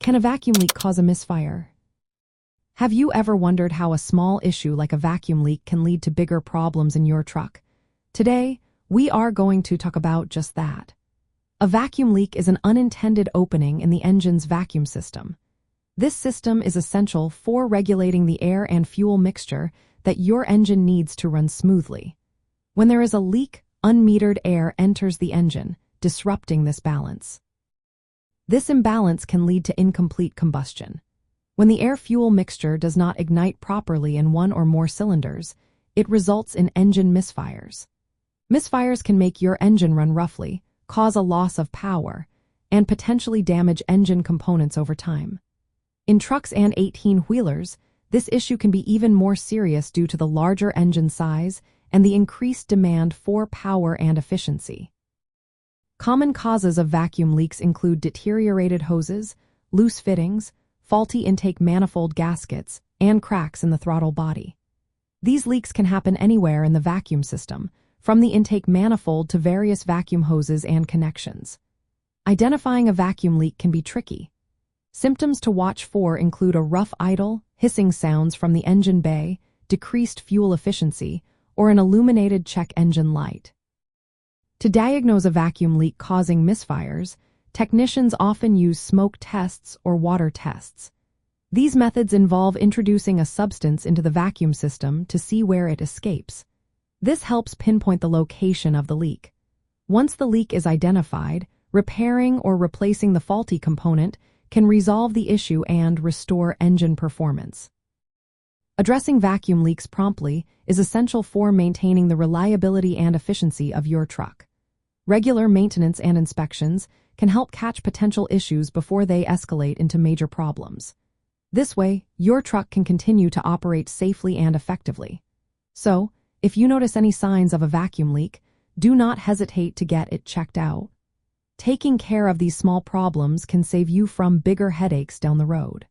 Can a vacuum leak cause a misfire? Have you ever wondered how a small issue like a vacuum leak can lead to bigger problems in your truck? Today, we are going to talk about just that. A vacuum leak is an unintended opening in the engine's vacuum system. This system is essential for regulating the air and fuel mixture that your engine needs to run smoothly. When there is a leak, unmetered air enters the engine, disrupting this balance. This imbalance can lead to incomplete combustion. When the air-fuel mixture does not ignite properly in one or more cylinders, it results in engine misfires. Misfires can make your engine run roughly, cause a loss of power, and potentially damage engine components over time. In trucks and 18-wheelers, this issue can be even more serious due to the larger engine size and the increased demand for power and efficiency. Common causes of vacuum leaks include deteriorated hoses, loose fittings, faulty intake manifold gaskets, and cracks in the throttle body. These leaks can happen anywhere in the vacuum system, from the intake manifold to various vacuum hoses and connections. Identifying a vacuum leak can be tricky. Symptoms to watch for include a rough idle, hissing sounds from the engine bay, decreased fuel efficiency, or an illuminated check engine light. To diagnose a vacuum leak causing misfires, technicians often use smoke tests or water tests. These methods involve introducing a substance into the vacuum system to see where it escapes. This helps pinpoint the location of the leak. Once the leak is identified, repairing or replacing the faulty component can resolve the issue and restore engine performance. Addressing vacuum leaks promptly is essential for maintaining the reliability and efficiency of your truck. Regular maintenance and inspections can help catch potential issues before they escalate into major problems. This way, your truck can continue to operate safely and effectively. So, if you notice any signs of a vacuum leak, do not hesitate to get it checked out. Taking care of these small problems can save you from bigger headaches down the road.